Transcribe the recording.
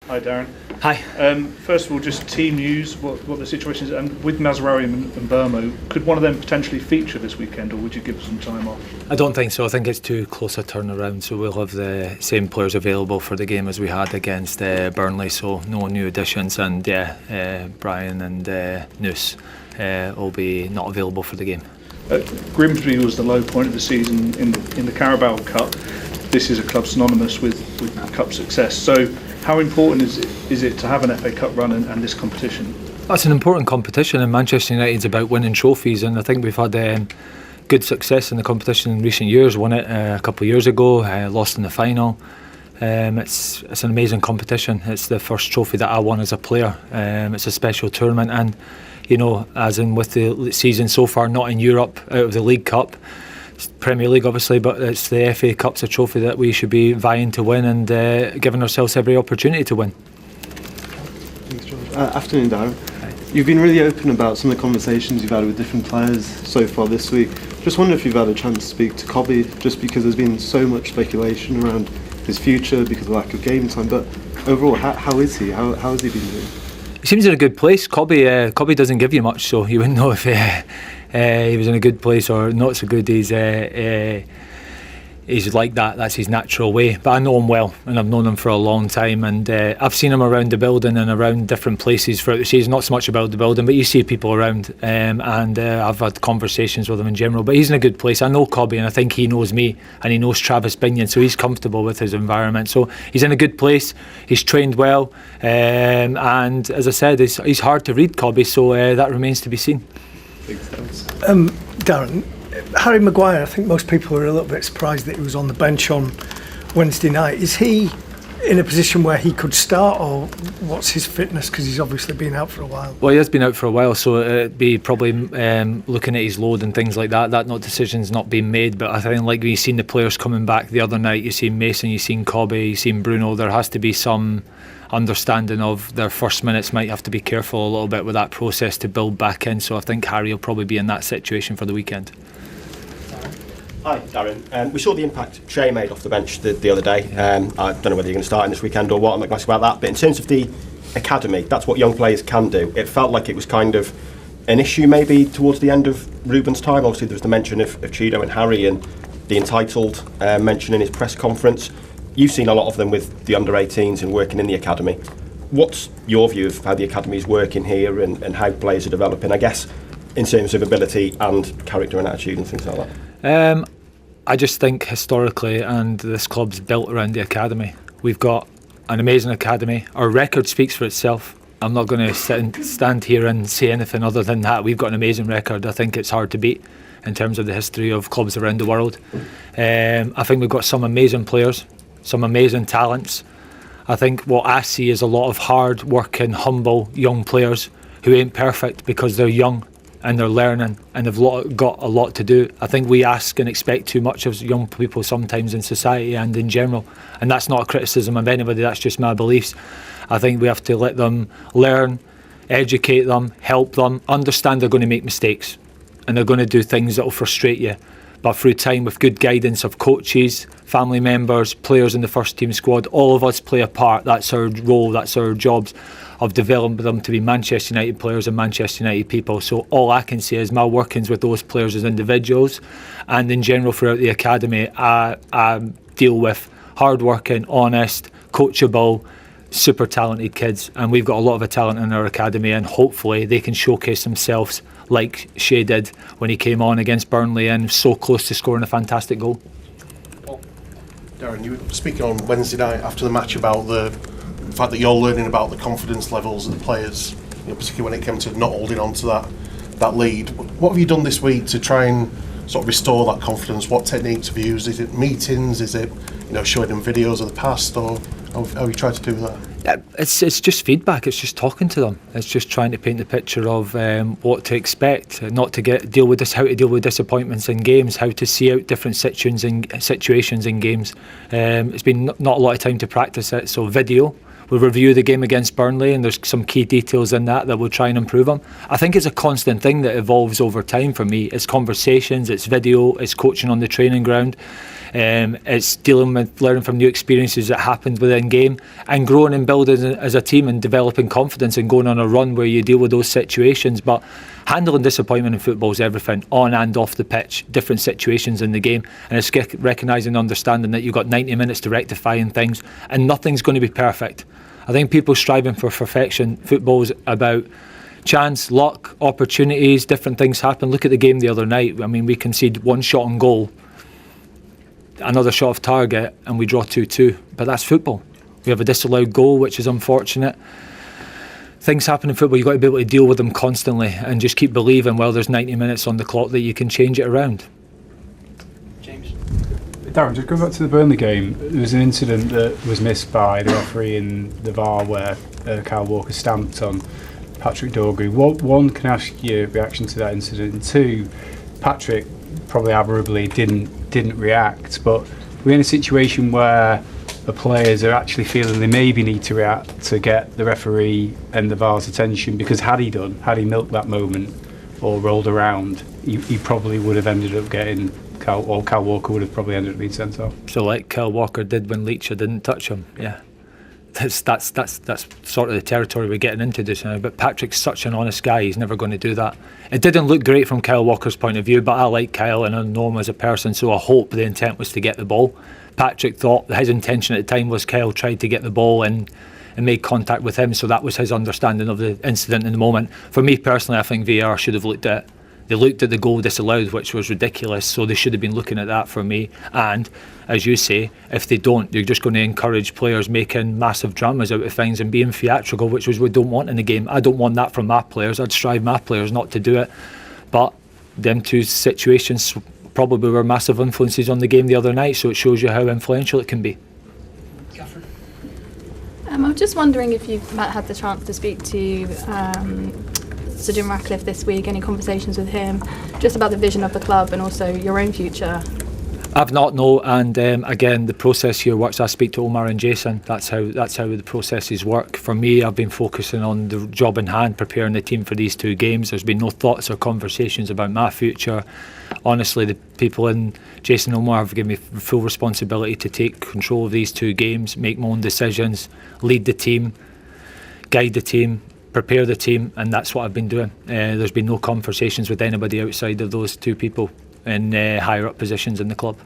Hi Darren. Hi. First of all, just team news, what the situation is, and with Mowzeraoui and Muboumo, could one of them potentially feature this weekend, or would you give them some time off? I don't think so. I think it's too close a turnaround, so we'll have the same players available for the game as we had against Burnley, so no new additions, and Brian and Noose will be not available for the game. Grimsby was the low point of the season in the Carabao Cup. This is a club synonymous with cup success, so how important is it to have an FA Cup run and this competition? That's an important competition, and Manchester United's about winning trophies, and I think we've had good success in the competition in recent years. Won it a couple of years ago, lost in the final. It's an amazing competition. It's the first trophy that I won as a player. It's a special tournament, and as in with the season so far, not in Europe, out of the League Cup, Premier League obviously, but it's the FA Cup's a trophy that we should be vying to win and giving ourselves every opportunity to win. Thanks, George. Afternoon, Darren. Hi. You've been really open about some of the conversations you've had with different players so far this week. Just wonder if you've had a chance to speak to Cobby, just because there's been so much speculation around his future because of lack of game time, but overall, how is he? How has he been doing? He seems in a good place. Cobby doesn't give you much, so you wouldn't know if he was in a good place or not so good. He's like that. That's his natural way. But I know him well, and I've known him for a long time. And I've seen him around the building and around different places throughout the season. Not so much about the building, but you see people around. And I've had conversations with him in general. But he's in a good place. I know Cobby, and I think he knows me, and he knows Travis Binion, so he's comfortable with his environment. So he's in a good place. He's trained well, and as I said, he's hard to read, Cobby. So that remains to be seen. Darren, Harry Maguire, I think most people are a little bit surprised that he was on the bench on Wednesday night. Is he in a position where he could start, or what's his fitness, because he's obviously been out for a while? Well, he has been out for a while, so it'd be probably looking at his load and things like that. That decision's not been made, but I think like when you've seen the players coming back the other night, you've seen Mason, you've seen Cobby, you've seen Bruno, there has to be some understanding of their first minutes. Might have to be careful a little bit with that process to build back in, so I think Harry will probably be in that situation for the weekend. Hi Darren, we saw the impact Shea made off the bench the other day. I don't know whether you're going to start in this weekend or what, I'm not going to ask about that, but in terms of the academy, that's what young players can do. It felt like it was kind of an issue maybe towards the end of Ruben's time. Obviously there was the mention of Chido and Harry and the entitled mention in his press conference. You've seen a lot of them with the under-18s and working in the academy. What's your view of how the academy is working here and how players are developing, I guess, in terms of ability and character and attitude and things like that? I just think historically, and this club's built around the academy. We've got an amazing academy. Our record speaks for itself. I'm not going to stand here and say anything other than that. We've got an amazing record. I think it's hard to beat in terms of the history of clubs around the world. I think we've got some amazing players, some amazing talents. I think what I see is a lot of hard working, humble young players who ain't perfect because they're young and they're learning and they've got a lot to do. I think we ask and expect too much of young people sometimes in society and in general, and that's not a criticism of anybody, that's just my beliefs. I think we have to let them learn, educate them, help them, understand they're going to make mistakes and they're going to do things that will frustrate you. But through time, with good guidance of coaches, family members, players in the first team squad, all of us play a part. That's our role, that's our jobs, of developing them to be Manchester United players and Manchester United people. So all I can say is my workings with those players as individuals and in general throughout the academy, I deal with hard-working, honest, coachable, super talented kids, and we've got a lot of talent in our academy, and hopefully they can showcase themselves like Shea did when he came on against Burnley and so close to scoring a fantastic goal. Darren, you were speaking on Wednesday night after the match about the fact that you're learning about the confidence levels of the players, particularly when it came to not holding on to that lead. What have you done this week to try and sort of restore that confidence? What techniques have you used? Is it meetings? Is it showing them videos of the past, or how have you tried to do that? It's just feedback. It's just talking to them. It's just trying to paint the picture of what to expect, not to deal with this, how to deal with disappointments in games, how to see out different situations in games. It's been not a lot of time to practice it. So video. We'll review the game against Burnley, and there's some key details in that we'll try and improve on. I think it's a constant thing that evolves over time for me. It's conversations, it's video, it's coaching on the training ground. It's dealing with learning from new experiences that happened within game and growing and building as a team and developing confidence and going on a run where you deal with those situations. But handling disappointment in football is everything, on and off the pitch, different situations in the game, and it's recognising and understanding that you've got 90 minutes to rectify things and nothing's going to be perfect. I think people striving for perfection, football's about chance, luck, opportunities, different things happen. Look at the game the other night. I mean, we concede one shot on goal, another shot off target, and we draw 2-2. But that's football. We have a disallowed goal, which is unfortunate. Things happen in football. You've got to be able to deal with them constantly and just keep believing, well, there's 90 minutes on the clock, that you can change it around. James? Darren, just going back to the Burnley game, there was an incident that was missed by the referee in the VAR where Kyle Walker stamped on Patrick Dorgu. One, can I ask your reaction to that incident? And two, Patrick probably admirably didn't react, but we're in a situation where the players are actually feeling they maybe need to react to get the referee and the VAR's attention, because had he milked that moment or rolled around, he probably would have ended up getting Kyle Walker would have probably ended up being sent off. So like Kyle Walker did when Fletcher didn't touch him, yeah. That's sort of the territory we're getting into just now. But Patrick's such an honest guy, he's never going to do that. It didn't look great from Kyle Walker's point of view, but I like Kyle and I know him as a person, so I hope the intent was to get the ball. Patrick thought his intention at the time was Kyle tried to get the ball and made contact with him, so that was his understanding of the incident in the moment. For me personally, I think VAR should have looked at the goal disallowed, which was ridiculous, so they should have been looking at that for me. And as you say, if they don't, you're just going to encourage players making massive dramas out of things and being theatrical, which we don't want in the game. I don't want that from my players. I'd strive my players not to do it. But them two situations probably were massive influences on the game the other night, so it shows you how influential it can be. I'm just wondering if you've had the chance to speak to Sir Jim Ratcliffe this week, any conversations with him just about the vision of the club and also your own future? I've not, no, and again, the process here works. I speak to Omar and Jason. That's how the processes work. For me, I've been focusing on the job in hand, preparing the team for these two games. There's been no thoughts or conversations about my future. Honestly, the people in Jason and Omar have given me full responsibility to take control of these two games, make my own decisions, lead the team, guide the team, prepare the team, and that's what I've been doing. There's been no conversations with anybody outside of those two people in higher up positions in the club.